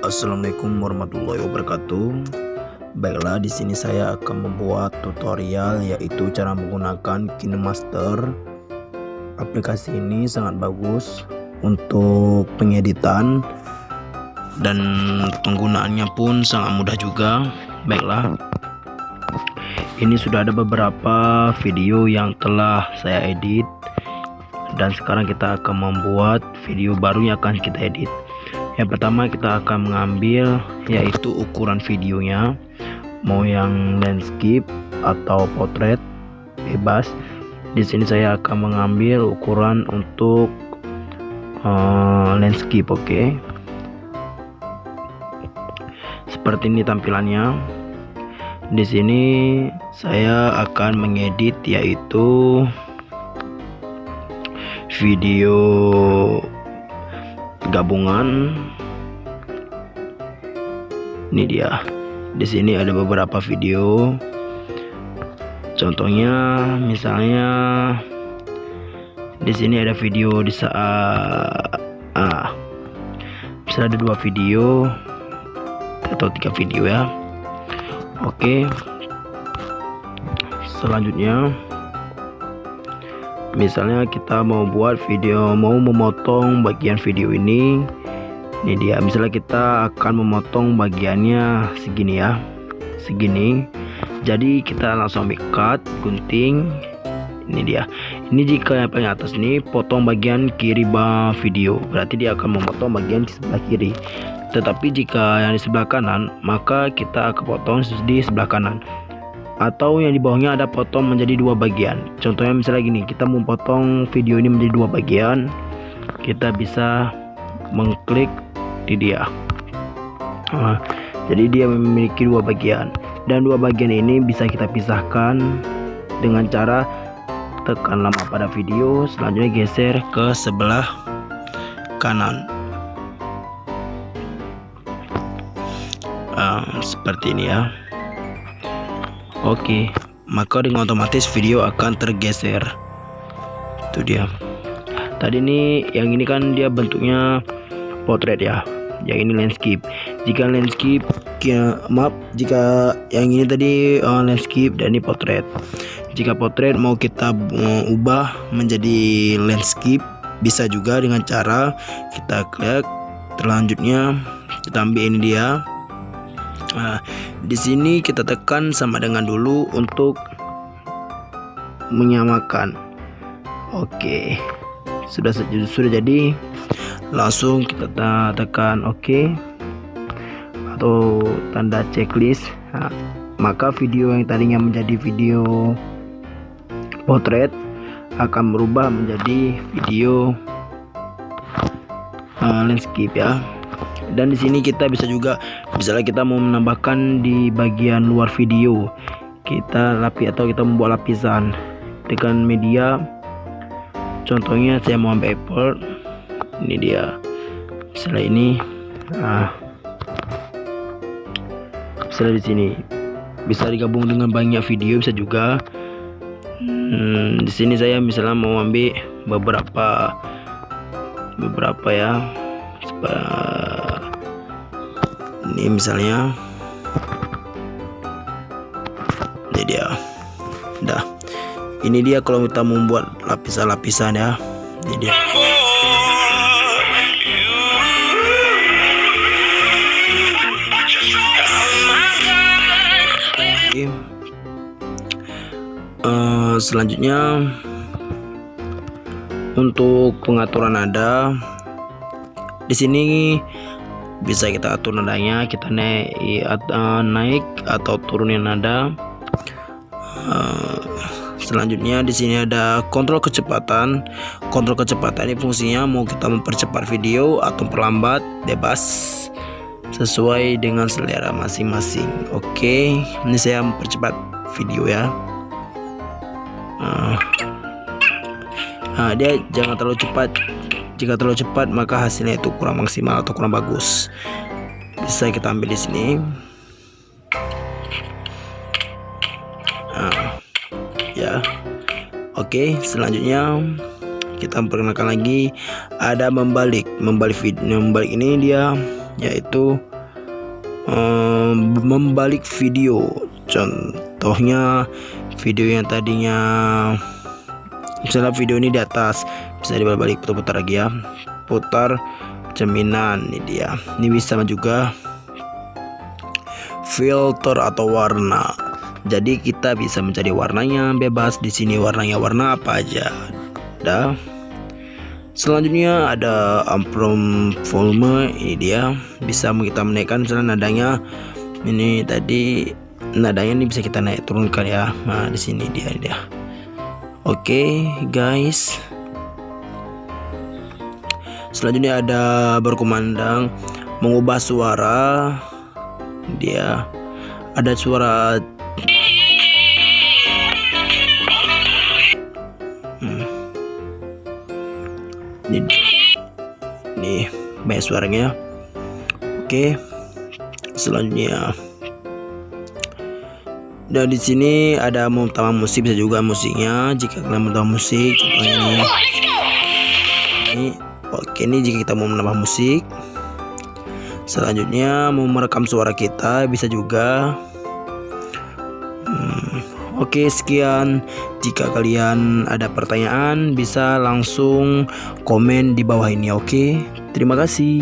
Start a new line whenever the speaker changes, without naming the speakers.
Assalamualaikum warahmatullahi wabarakatuh. Baiklah, di sini saya akan membuat tutorial yaitu cara menggunakan KineMaster. Aplikasi ini sangat bagus untuk pengeditan dan penggunaannya pun sangat mudah juga. Baiklah, ini sudah ada beberapa video yang telah saya edit dan sekarang kita akan membuat video baru yang akan kita edit. Yang pertama kita akan mengambil yaitu ukuran videonya, mau yang landscape atau portrait bebas. Di sini saya akan mengambil ukuran untuk landscape. Oke. Seperti ini tampilannya. Di sini saya akan mengedit yaitu video gabungan. Ini dia. Di sini ada beberapa video. Contohnya misalnya di sini ada video di saat bisa ada 2 video atau 3 video ya. Oke. Selanjutnya misalnya kita mau buat video, mau memotong bagian video ini dia. Misalnya kita akan memotong bagiannya segini ya, segini. Jadi kita langsung ambil cut, gunting. Ini dia. Ini jika yang paling atas ini potong bagian kiri video, berarti dia akan memotong bagian di sebelah kiri. Tetapi jika yang di sebelah kanan, maka kita akan potong di sebelah kanan. Atau yang di bawahnya ada potong menjadi 2 bagian. Contohnya misalnya gini, kita mau potong video ini menjadi 2 bagian, kita bisa mengklik di dia. Jadi dia memiliki 2 bagian, dan 2 bagian ini bisa kita pisahkan dengan cara tekan lama pada video, selanjutnya geser ke sebelah kanan. Seperti ini ya. Oke, maka dengan otomatis video akan tergeser. Itu dia. Tadi ini, yang ini kan dia bentuknya portrait ya. Yang ini landscape. Jika landscape, jika yang ini tadi landscape dan ini portrait. Jika portrait mau kita ubah menjadi landscape, bisa juga dengan cara kita klik. Selanjutnya kita ambil ini dia. Di sini kita tekan sama dengan dulu untuk menyamakan. Oke, sudah jadi. Langsung kita tekan oke atau tanda checklist. Maka video yang tadinya menjadi video portrait akan berubah menjadi video landscape ya. Dan di sini kita bisa juga, misalnya kita mau menambahkan di bagian luar video, kita atau kita membuat lapisan dengan media. Contohnya saya mau ambil Apple, ini dia. Misalnya ini, misalnya di sini bisa digabung dengan banyak video, bisa juga. Di sini saya misalnya mau ambil beberapa ya. Ini misalnya, ini dia. Dah, ini dia kalau kita membuat lapisan-lapisan ya. Ini dia. Selanjutnya untuk pengaturan nada, di sini bisa kita atur nadanya, kita naik atau turunin nada. Selanjutnya di sini ada kontrol kecepatan. Kontrol kecepatan ini fungsinya mau kita mempercepat video atau perlambat, bebas sesuai dengan selera masing-masing. Oke, ini saya mempercepat video ya. Dia jangan terlalu cepat. Jika terlalu cepat maka hasilnya itu kurang maksimal atau kurang bagus. Bisa kita ambil di sini. Ya. Oke, selanjutnya kita perkenalkan lagi ada membalik ini dia, yaitu membalik video. Contohnya video yang tadinya, misalnya video ini di atas, bisa dibalik, putar-putar lagi ya, putar cerminan. Ini dia, ini bisa juga filter atau warna. Jadi kita bisa mencari warnanya bebas di sini, warnanya warna apa aja. Dah. Selanjutnya ada amprom volume. Ini dia, bisa kita menaikkan misalnya nadanya. Ini tadi nadanya ini bisa kita naik turunkan ya. Nah di sini dia. Oke guys. Selanjutnya ada berkumandang, mengubah suara. Dia ada suara ini banyak suaranya. Oke. Selanjutnya, dan di sini ada mau tambah musik, bisa juga musiknya jika kalian mau tambah musik. Contohnya ini. Oke, ini jika kita mau menambah musik. Selanjutnya mau merekam suara kita, bisa juga. Oke, sekian. Jika kalian ada pertanyaan bisa langsung komen di bawah ini. Oke, terima kasih.